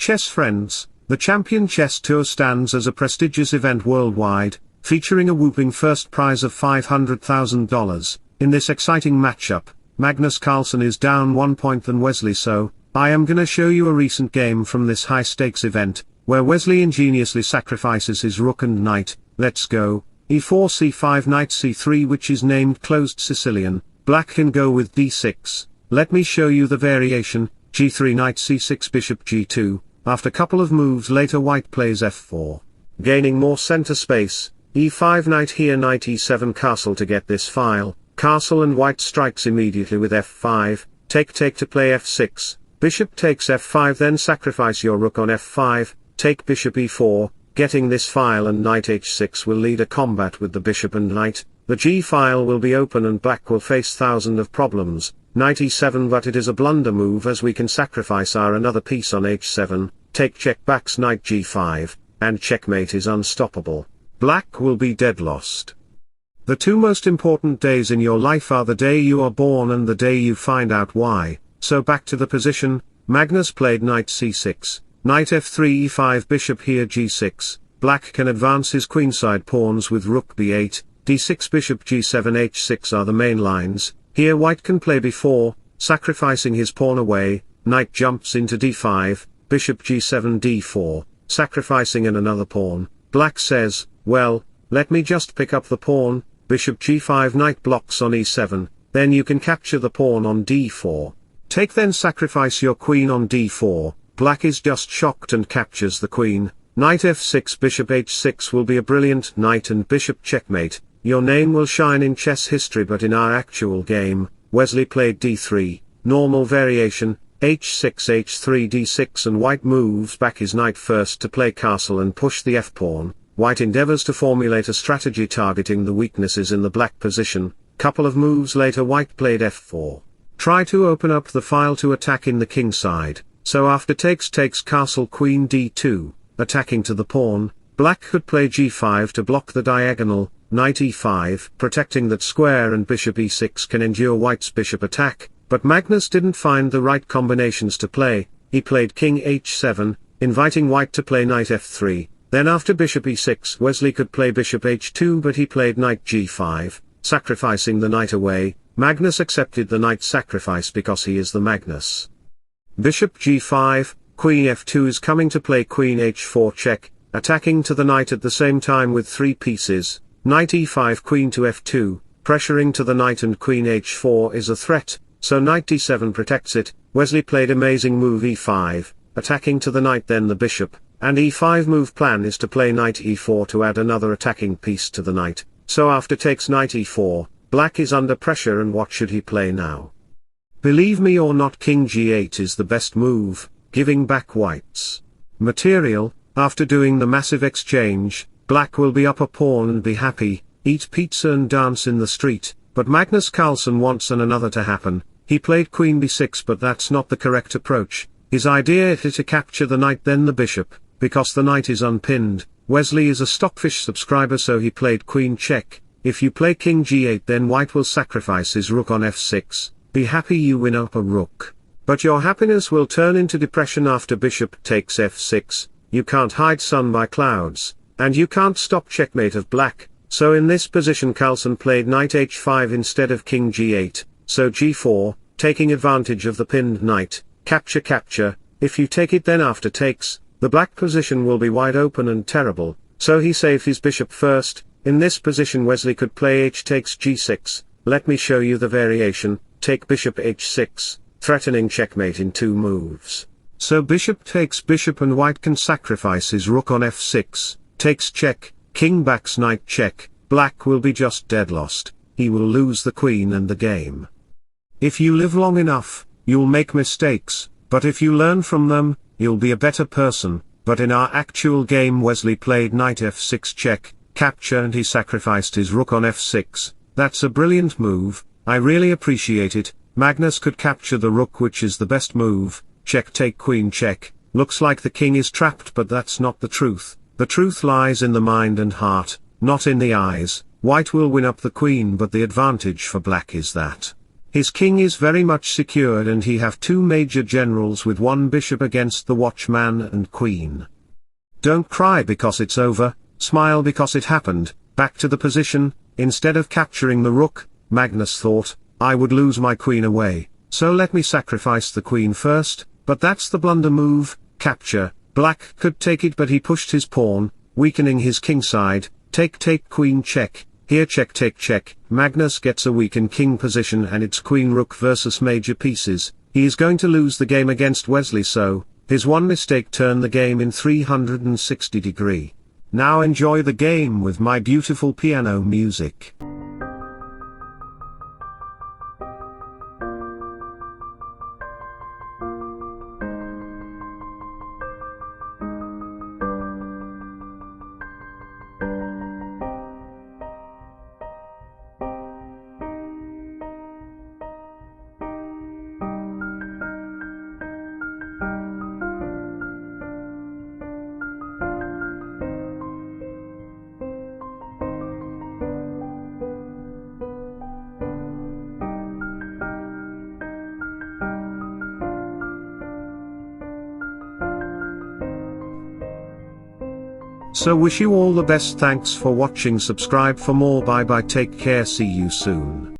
chess friends, the Champion Chess Tour stands as a prestigious event worldwide, featuring a whooping first prize of $500,000. In this exciting matchup, Magnus Carlsen is down 1 point than Wesley So. I am gonna show you a recent game from this high-stakes event, where Wesley ingeniously sacrifices his rook and knight. Let's go. e4 c5 knight c3, which is named closed Sicilian. Black can go with d6. Let me show you the variation. g3 knight c6 bishop g2. After couple of moves later white plays f4. Gaining more center space, e5 knight here, knight e7 castle to get this file. Castle and white strikes immediately with f5, take to play f6, bishop takes f5, then sacrifice your rook on f5, take bishop e4, getting this file, and knight h6 will lead a combat with the bishop and knight. The g file will be open and black will face thousands of problems. Knight e7, but it is a blunder move as we can sacrifice our another piece on h7, take check backs knight g5, and checkmate is unstoppable. Black will be dead lost. The two most important days in your life are the day you are born and the day you find out why. So back to the position, Magnus played knight c6, knight f3 e5 bishop here g6, black can advance his queenside pawns with rook b8, d6 bishop g7 h6 are the main lines. Here white can play b4, sacrificing his pawn away, knight jumps into d5, bishop g7 d4, sacrificing another pawn. Black says, well, let me just pick up the pawn, bishop g5 knight blocks on e7, then you can capture the pawn on d4. Take then sacrifice your queen on d4, black is just shocked and captures the queen. Knight f6 bishop h6 will be a brilliant knight and bishop checkmate. Your name will shine in chess history, but in our actual game, Wesley played d3, normal variation, h6 h3 d6, and white moves back his knight first to play castle and push the f-pawn. White endeavors to formulate a strategy targeting the weaknesses in the black position. Couple of moves later white played f4. Try to open up the file to attack in the king side, so after takes castle queen d2, attacking to the pawn. Black could play g5 to block the diagonal, knight e5 protecting that square, and bishop e6 can endure white's bishop attack, but Magnus didn't find the right combinations to play. He played king h7, inviting white to play knight f3. Then after bishop e6 Wesley could play bishop h2, but he played knight g5, sacrificing the knight away. Magnus accepted the knight sacrifice because he is the Magnus. Bishop g5, queen f2 is coming to play queen h4 check, attacking to the knight at the same time with 3 pieces. Knight e5 queen to f2, pressuring to the knight, and queen h4 is a threat, so knight d7 protects it. Wesley played amazing move e5, attacking to the knight then the bishop. And e5 move plan is to play knight e4 to add another attacking piece to the knight. So after takes knight e4, black is under pressure, and what should he play now? Believe me or not, king g8 is the best move, giving back white's material. After doing the massive exchange, black will be up a pawn and be happy, eat pizza and dance in the street. But Magnus Carlsen wants another to happen. He played queen b6, but that's not the correct approach. His idea is to capture the knight then the bishop. Because the knight is unpinned, Wesley is a Stockfish subscriber, so he played queen check. If you play king g8 then white will sacrifice his rook on f6, be happy you win up a rook. But your happiness will turn into depression after bishop takes f6, you can't hide sun by clouds, and you can't stop checkmate of black. So in this position Carlsen played knight h5 instead of king g8, so g4, taking advantage of the pinned knight, capture, if you take it then after takes, the black position will be wide open and terrible, so he saved his bishop first. In this position Wesley could play h takes g6, let me show you the variation, take bishop h6, threatening checkmate in 2 moves. So bishop takes bishop and white can sacrifice his rook on f6, takes check, king backs knight check, black will be just dead lost, he will lose the queen and the game. If you live long enough, you'll make mistakes, but if you learn from them, you'll be a better person. But in our actual game Wesley played knight f6 check, capture, and he sacrificed his rook on f6. That's a brilliant move, I really appreciate it. Magnus could capture the rook, which is the best move. Check take queen check, looks like the king is trapped, but that's not the truth. The truth lies in the mind and heart, not in the eyes. White will win up the queen, but the advantage for black is that His king is very much secured and he have two major generals with one bishop against the watchman and queen. Don't cry because it's over, smile because it happened. Back to the position. Instead of capturing the rook, Magnus thought, I would lose my queen away, so let me sacrifice the queen first, but that's the blunder move. Capture. Black could take it but he pushed his pawn, weakening his king side. Take queen check. Here check take check. Magnus gets a weakened king position and it's queen rook versus major pieces. He is going to lose the game against Wesley So. His one mistake turned the game in 360 degree. Now enjoy the game with my beautiful piano music. So wish you all the best. Thanks for watching. Subscribe for more. Bye bye. Take care. See you soon.